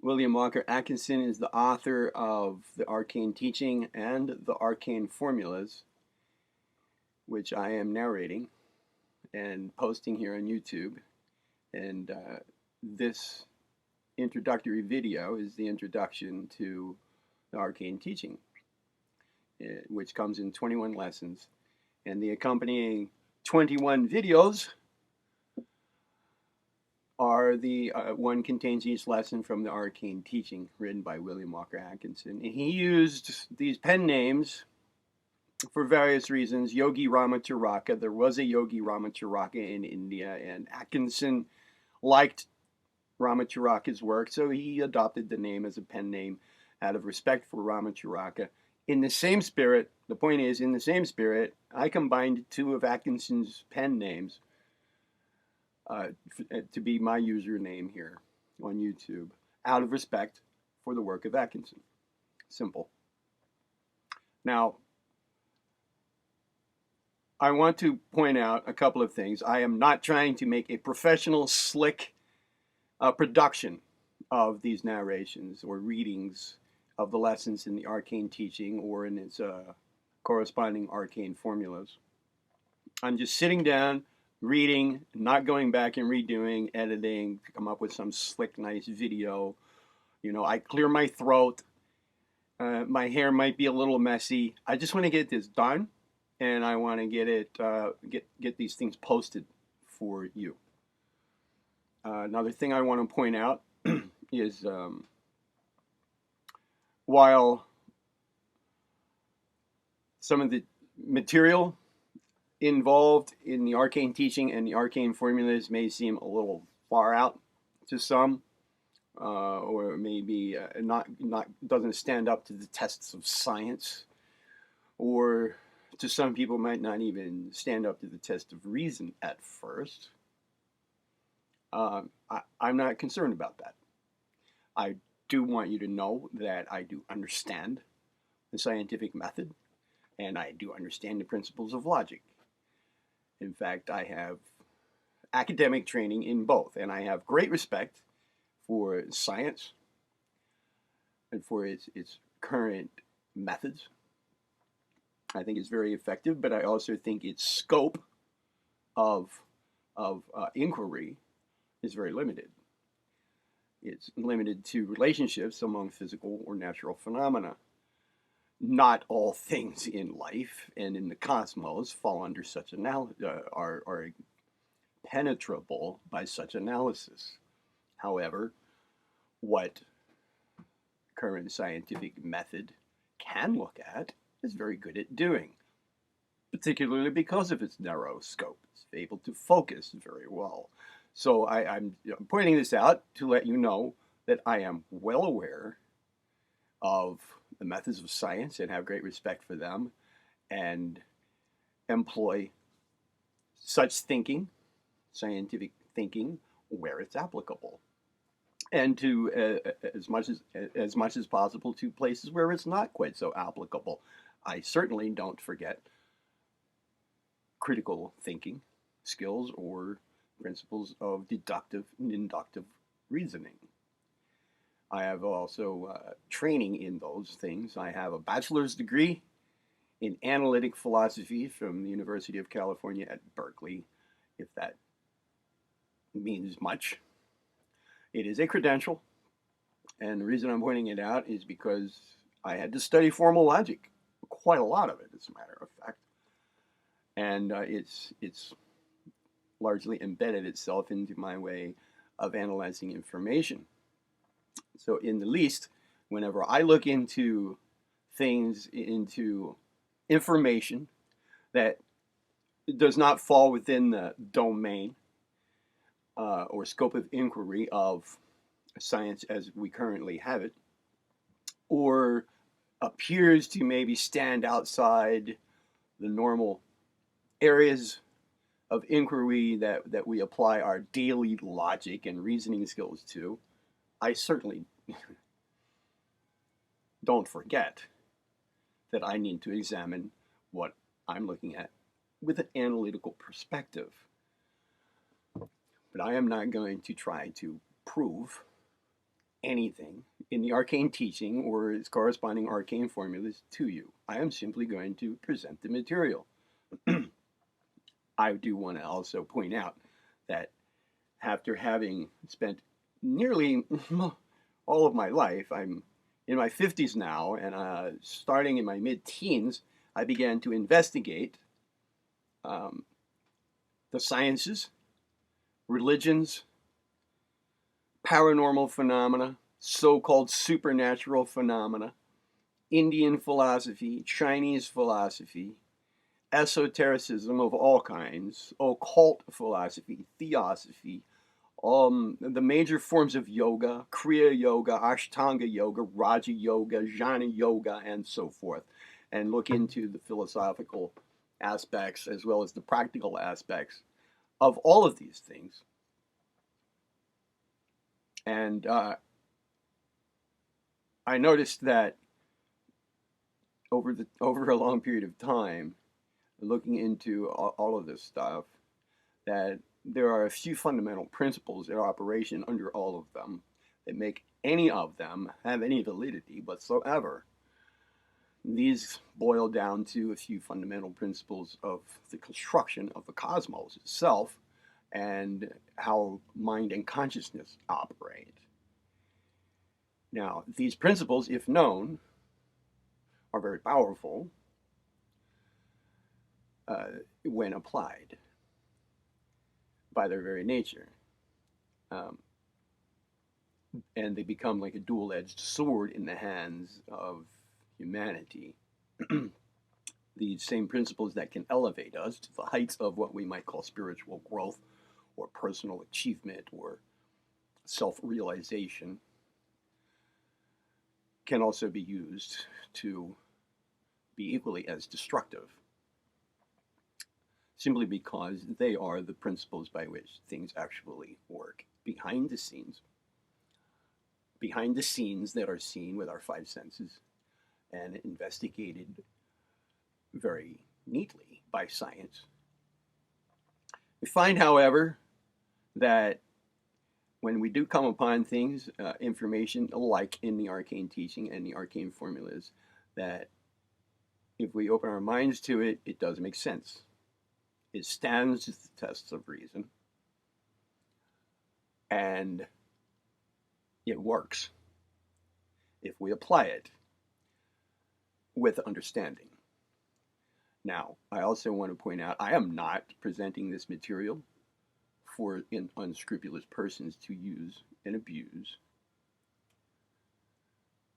William Walker Atkinson is the author of the Arcane Teaching and the Arcane Formulas, which I am narrating and posting here on YouTube. And this introductory video is the introduction to the Arcane Teaching, which comes in 21 lessons. And the accompanying 21 videos are the one contains each lesson from the Arcane Teaching, written by William Walker Atkinson. And he used these pen names for various reasons. Yogi Ramacharaka, there was a Yogi Ramacharaka in India, and Atkinson liked Ramacharaka's work, so he adopted the name as a pen name out of respect for Ramacharaka. In the same spirit, the point is, in the same spirit, I combined two of Atkinson's pen names to be my username here on YouTube, out of respect for the work of Atkinson. Simple. Now, I want to point out a couple of things. I am not trying to make a professional, slick production of these narrations or readings of the lessons in the Arcane Teaching or in its corresponding arcane formulas. I'm just sitting down, reading, not going back and redoing, editing to come up with some slick, nice video. You know, I clear my throat. My hair might be a little messy. I just want to get this done, and I want to get it, get these things posted for you. Another thing I want to point out is while some of the material involved in the Arcane Teaching and the Arcane Formulas may seem a little far out to some, or maybe not doesn't stand up to the tests of science, or to some people might not even stand up to the test of reason at first. I'm not concerned about that. I do want you to know that I do understand the scientific method, and I do understand the principles of logic. In fact, I have academic training in both, and I have great respect for science and for its current methods. I think it's very effective, but I also think its scope of inquiry is very limited. It's limited to relationships among physical or natural phenomena. Not all things in life and in the cosmos fall under such are penetrable by such analysis. However, what current scientific method can look at is very good at doing, particularly because of its narrow scope. It's able to focus very well. So I'm pointing this out to let you know that I am well aware of the methods of science and have great respect for them, and employ such thinking, scientific thinking, where it's applicable, and to as much as possible to places where it's not quite so applicable. I certainly don't forget critical thinking skills or principles of deductive and inductive reasoning. I have also training in those things. I have a bachelor's degree in analytic philosophy from the University of California at Berkeley, if that means much. It is a credential, and the reason I'm pointing it out is because I had to study formal logic, quite a lot of it, as a matter of fact, and it's largely embedded itself into my way of analyzing information. So in the least, whenever I look into things, into information that does not fall within the domain or scope of inquiry of science as we currently have it, or appears to maybe stand outside the normal areas of inquiry that we apply our daily logic and reasoning skills to, I certainly don't forget that I need to examine what I'm looking at with an analytical perspective. But I am not going to try to prove anything in the arcane teaching or its corresponding arcane formulas to you. I am simply going to present the material. I do want to also point out that after having spent nearly all of my life, I'm in my 50s now, and starting in my mid-teens, I began to investigate the sciences, religions, paranormal phenomena, so-called supernatural phenomena, Indian philosophy, Chinese philosophy, esotericism of all kinds, occult philosophy, theosophy, the major forms of yoga, Kriya Yoga, Ashtanga Yoga, Raja Yoga, Jnana Yoga, and so forth, and look into the philosophical aspects as well as the practical aspects of all of these things. And I noticed that over a long period of time, looking into all of this stuff, that there are a few fundamental principles in operation under all of them that make any of them have any validity whatsoever. These boil down to a few fundamental principles of the construction of the cosmos itself and how mind and consciousness operate. Now, these principles, if known, are very powerful when applied by their very nature. And they become like a dual-edged sword in the hands of humanity. These same principles that can elevate us to the heights of what we might call spiritual growth or personal achievement or self-realization can also be used to be equally as destructive, simply because they are the principles by which things actually work behind the scenes that are seen with our five senses and investigated very neatly by science. We find, however, that when we do come upon things, information like in the arcane teaching and the arcane formulas, that if we open our minds to it, it does make sense. It stands the tests of reason, and it works if we apply it with understanding. Now, I also want to point out, I am not presenting this material for unscrupulous persons to use and abuse.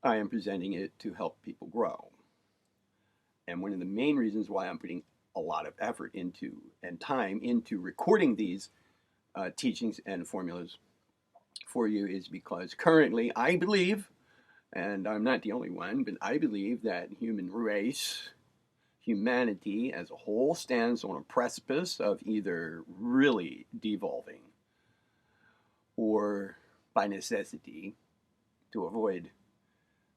I am presenting it to help people grow. And one of the main reasons why I'm putting a lot of effort into and time into recording these teachings and formulas for you is because currently I believe, and I'm not the only one, but I believe that humanity as a whole stands on a precipice of either really devolving or, by necessity, to avoid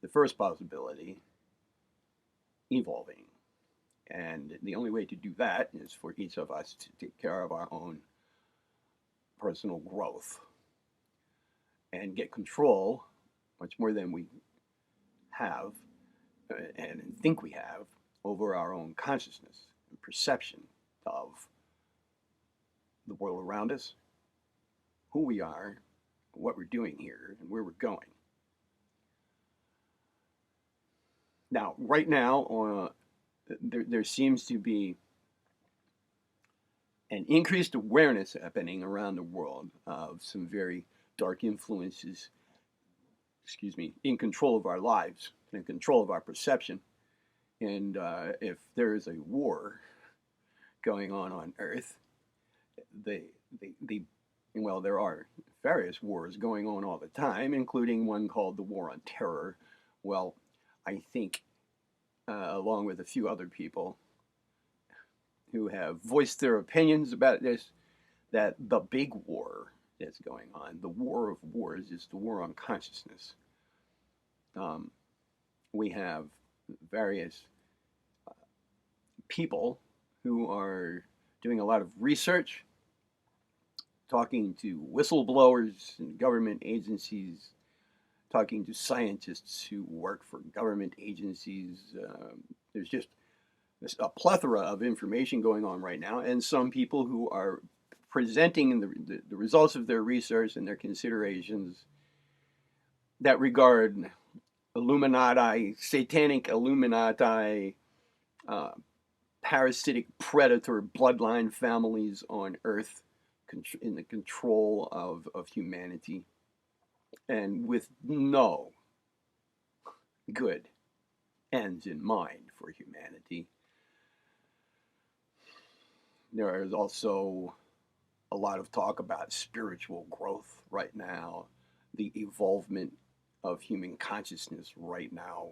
the first possibility, evolving. And the only way to do that is for each of us to take care of our own personal growth and get control, much more than we have and think we have, over our own consciousness and perception of the world around us, who we are, what we're doing here, and where we're going. Now, right now, there seems to be an increased awareness happening around the world of some very dark influences, in control of our lives, in control of our perception. And if there is a war going on Earth, well, there are various wars going on all the time, including one called the War on Terror. Well, I think, along with a few other people who have voiced their opinions about this, that the big war that's going on, the war of wars, is the war on consciousness. We have various people who are doing a lot of research, talking to whistleblowers and government agencies, talking to scientists who work for government agencies. There's just a plethora of information going on right now, and some people who are presenting the results of their research and their considerations that regard Illuminati, satanic Illuminati, uh, parasitic predator bloodline families on Earth in the control of humanity, and with no good ends in mind for humanity. There is also a lot of talk about spiritual growth right now, the evolvement of human consciousness right now.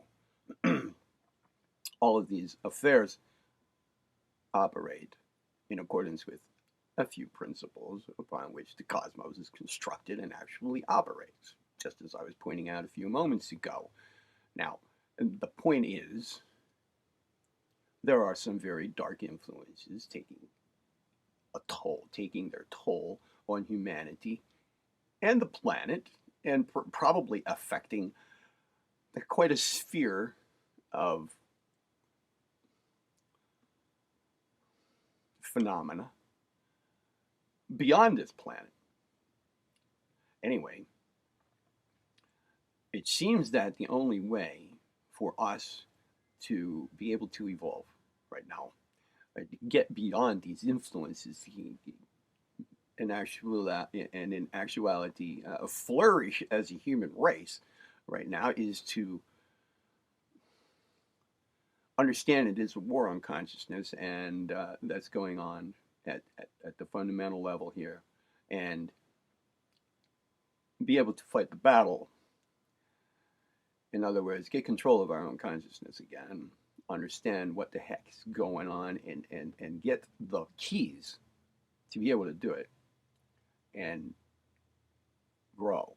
All of these affairs operate in accordance with a few principles upon which the cosmos is constructed and actually operates, just as I was pointing out a few moments ago. Now, the point is, there are some very dark influences taking their toll on humanity and the planet, and probably affecting quite a sphere of phenomena beyond this planet. Anyway, it seems that the only way for us to be able to evolve right now, right, to get beyond these influences, in actuality, flourish as a human race right now, is to understand it is a war on consciousness, and that's going on at the fundamental level here, and be able to fight the battle. In other words, get control of our own consciousness again, understand what the heck's going on, and get the keys to be able to do it, and grow,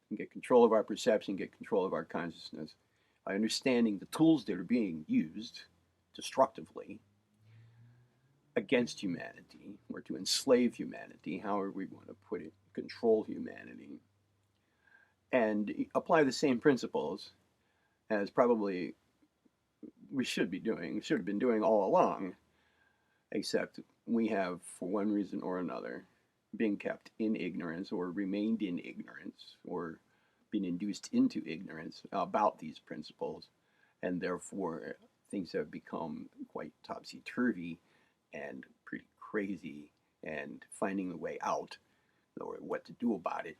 and get control of our perception, get control of our consciousness, by understanding the tools that are being used destructively against humanity, or to enslave humanity, however we want to put it, control humanity, and apply the same principles as probably we should have been doing all along, except we have, for one reason or another, been kept in ignorance, or remained in ignorance, or been induced into ignorance about these principles, and therefore things have become quite topsy-turvy and pretty crazy, and finding the way out, or what to do about it,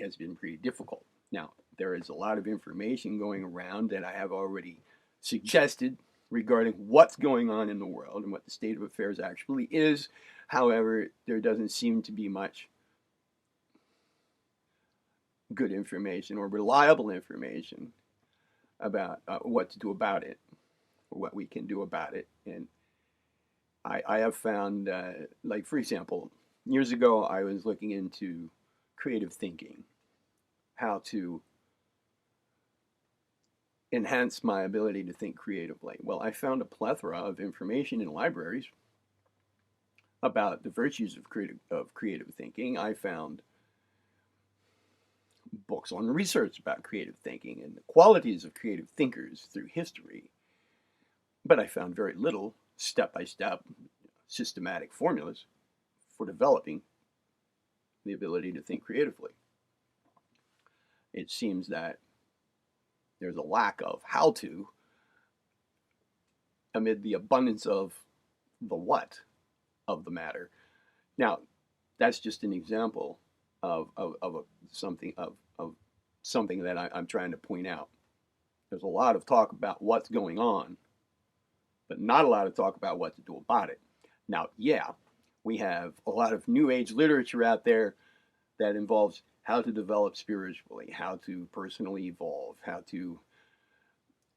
has been pretty difficult. Now, there is a lot of information going around that I have already suggested regarding what's going on in the world and what the state of affairs actually is. However, there doesn't seem to be much good information or reliable information about what to do about it, or what we can do about it. And I have found, like, for example, years ago I was looking into creative thinking, how to enhance my ability to think creatively. Well, I found a plethora of information in libraries about the virtues of creative thinking. I found books on research about creative thinking and the qualities of creative thinkers through history. But I found very little step-by-step systematic formulas for developing the ability to think creatively. It seems that there's a lack of how to amid the abundance of the what of the matter. Now, that's just an example of something that I'm trying to point out. There's a lot of talk about what's going on, but not a lot of talk about what to do about it. Now, yeah, we have a lot of New Age literature out there that involves how to develop spiritually, how to personally evolve, how to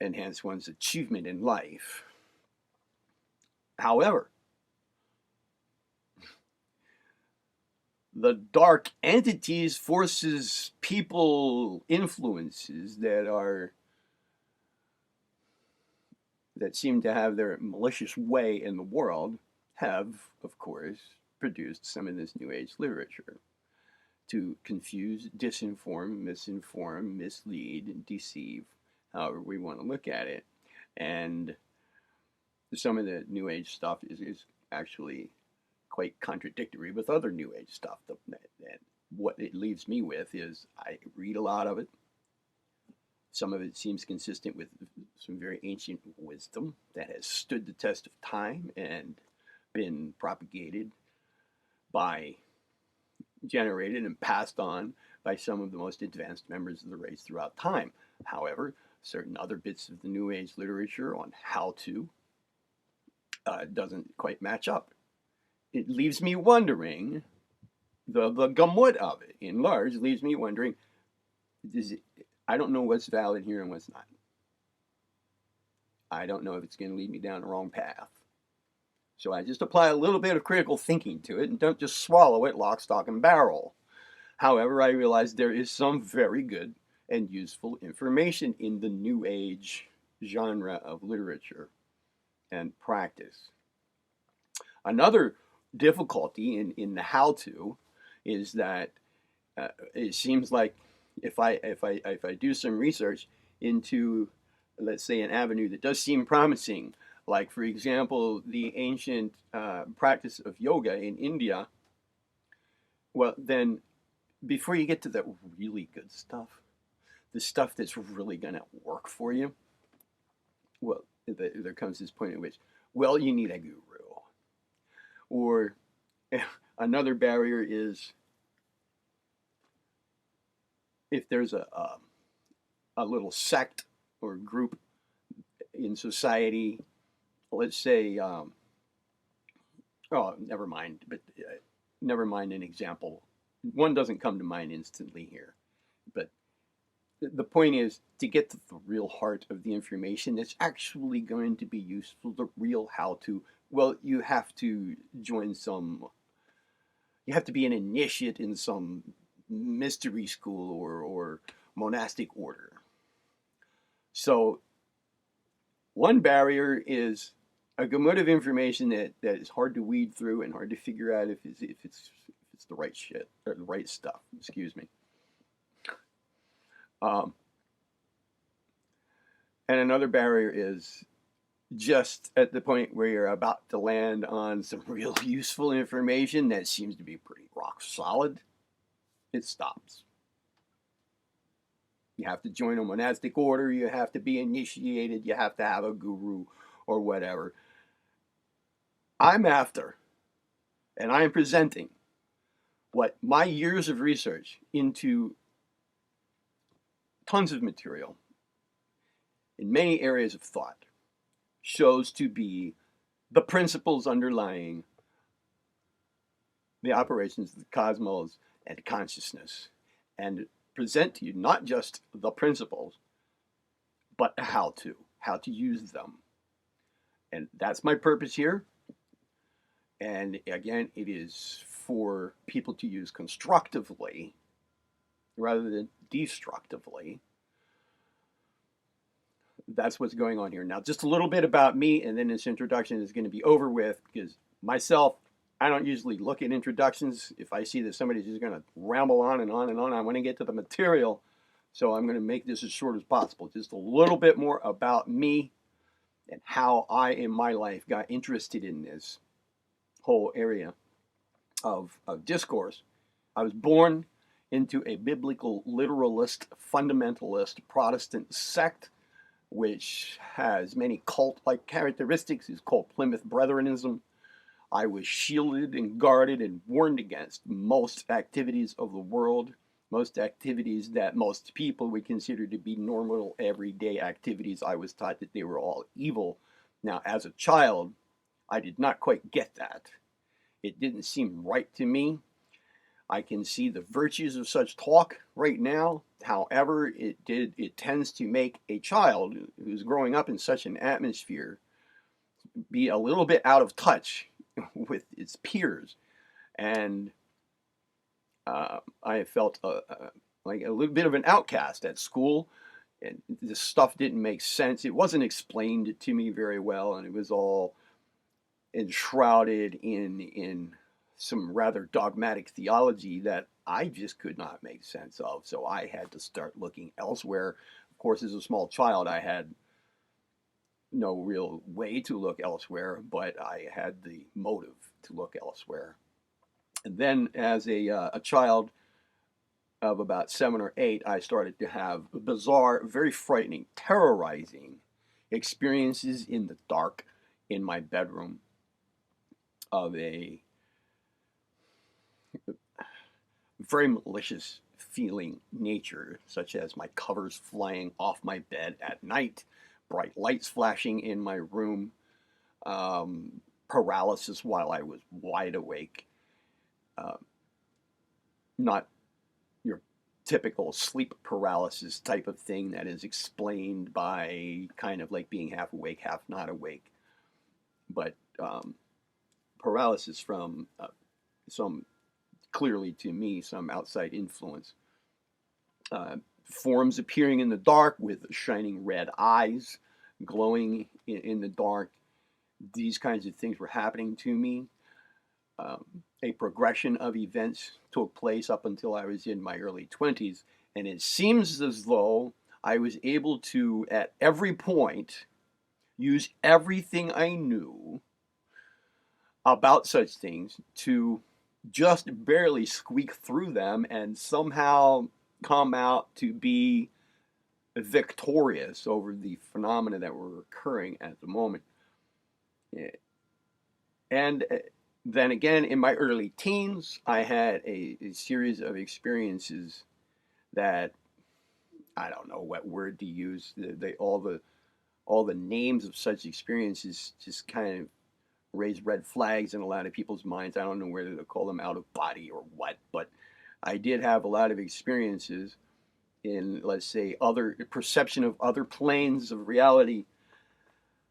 enhance one's achievement in life. However, the dark entities, forces, people, influences that seem to have their malicious way in the world have, of course, produced some of this New Age literature. to confuse, disinform, misinform, mislead, deceive, however we want to look at it. And some of the New Age stuff is actually quite contradictory with other New Age stuff. And what it leaves me with is I read a lot of it. Some of it seems consistent with some very ancient wisdom that has stood the test of time and been propagated by, generated and passed on by some of the most advanced members of the race throughout time. However, certain other bits of the New Age literature on how to doesn't quite match up. It leaves me wondering, the gamut of it in large leaves me wondering, I don't know what's valid here and what's not. I don't know if it's going to lead me down the wrong path. So I just apply a little bit of critical thinking to it and don't just swallow it lock, stock, and barrel. However, I realize there is some very good and useful information in the New Age genre of literature and practice. Another difficulty in the how-to is that it seems like if I do some research into, let's say, an avenue that does seem promising, like, for example, the ancient practice of yoga in India, well, then before you get to the really good stuff, the stuff that's really going to work for you, well, there comes this point at which, well, you need a guru. Or another barrier is if there's a little sect or group in society, let's say, oh, never mind, but never mind an example. One doesn't come to mind instantly here. But the point is to get to the real heart of the information that's actually going to be useful, the real how-to. Well, you have to join some, you have to be an initiate in some mystery school or monastic order. So one barrier is a gamut of information that is hard to weed through and hard to figure out if it's the right shit or the right stuff. Excuse me. And another barrier is just at the point where you're about to land on some real useful information that seems to be pretty rock solid, it stops. You have to join a monastic order, you have to be initiated, you have to have a guru or whatever. I'm after, and I am presenting, what my years of research into tons of material in many areas of thought shows to be the principles underlying the operations of the cosmos and consciousness, and present to you not just the principles, but how to use them. And that's my purpose here. And again, it is for people to use constructively rather than destructively. That's what's going on here. Now, just a little bit about me, and then this introduction is going to be over with, because myself, I don't usually look at introductions. If I see that somebody's just going to ramble on and on and on, I want to get to the material. So I'm going to make this as short as possible. Just a little bit more about me and how I, in my life, got interested in this whole area of discourse. I was born into a biblical literalist, fundamentalist Protestant sect, which has many cult-like characteristics. It's called Plymouth Brethrenism. I was shielded and guarded and warned against most activities of the world, most activities that most people would consider to be normal, everyday activities. I was taught that they were all evil. Now, as a child, I did not quite get that. It didn't seem right to me. I can see the virtues of such talk right now. However, it tends to make a child who's growing up in such an atmosphere be a little bit out of touch with its peers. And I felt like a little bit of an outcast at school. And this stuff didn't make sense. It wasn't explained to me very well, and it was all enshrouded in some rather dogmatic theology that I just could not make sense of. So I had to start looking elsewhere. Of course, as a small child, I had no real way to look elsewhere, but I had the motive to look elsewhere. And then, as a child of about 7 or 8, I started to have bizarre, very frightening, terrorizing experiences in the dark in my bedroom of a very malicious feeling nature, such as my covers flying off my bed at night, bright lights flashing in my room, paralysis while I was wide awake, uh, not your typical sleep paralysis type of thing that is explained by kind of like being half awake, half not awake, but paralysis from some, clearly to me, some outside influence. Forms appearing in the dark with shining red eyes, glowing in the dark. These kinds of things were happening to me. A progression of events took place up until I was in my early 20s, and it seems as though I was able to, at every point, use everything I knew about such things to just barely squeak through them and somehow come out to be victorious over the phenomena that were occurring at the moment. And then again, in my early teens, I had a series of experiences that, I don't know what word to use. All the names of such experiences just kind of raise red flags in a lot of people's minds. I don't know whether to call them out of body or what, but I did have a lot of experiences in, let's say, other perception of other planes of reality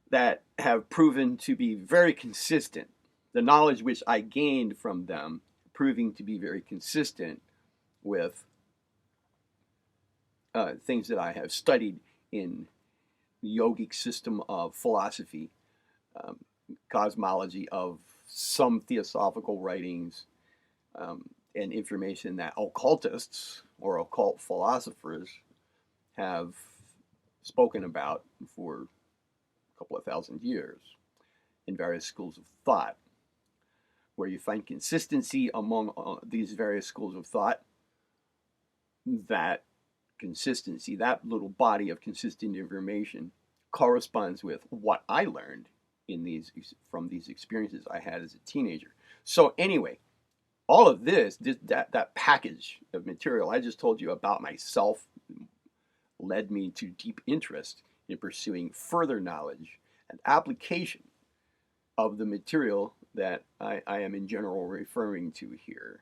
that have proven to be very consistent. The knowledge which I gained from them proving to be very consistent with things that I have studied in the yogic system of philosophy, um, cosmology of some theosophical writings, and information that occultists or occult philosophers have spoken about for a couple of thousand years in various schools of thought, where you find consistency among these various schools of thought. That consistency, that little body of consistent information, corresponds with what I learned in these from these experiences I had as a teenager. So anyway, all of that package of material I just told you about myself led me to deep interest in pursuing further knowledge and application of the material that I am in general referring to here.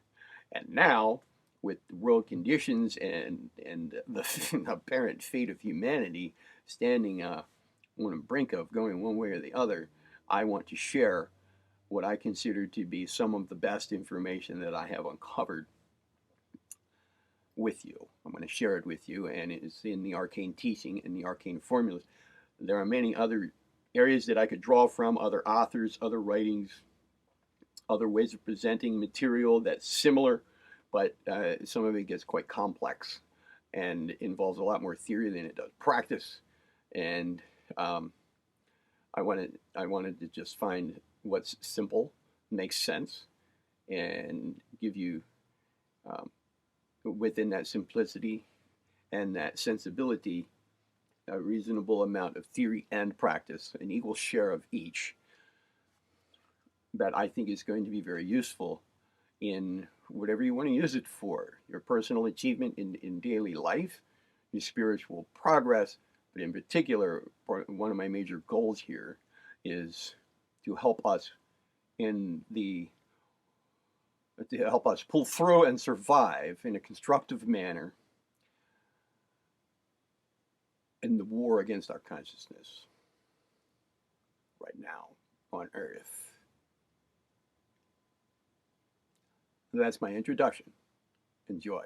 And now, with the world conditions and the apparent fate of humanity standing on the brink of going one way or the other, I want to share what I consider to be some of the best information that I have uncovered with you. I'm going to share it with you, and it's in the arcane teaching and the arcane formulas. There are many other areas that I could draw from, other authors, other writings, other ways of presenting material that's similar, but some of it gets quite complex and involves a lot more theory than it does practice. And I wanted to just find what's simple, makes sense, and give you within that simplicity and that sensibility a reasonable amount of theory and practice, an equal share of each, that I think is going to be very useful in whatever you want to use it for, your personal achievement in daily life, your spiritual progress, but in particular, one of my major goals here is to help us pull through and survive in a constructive manner in the war against our consciousness right now on Earth. That's my introduction. Enjoy.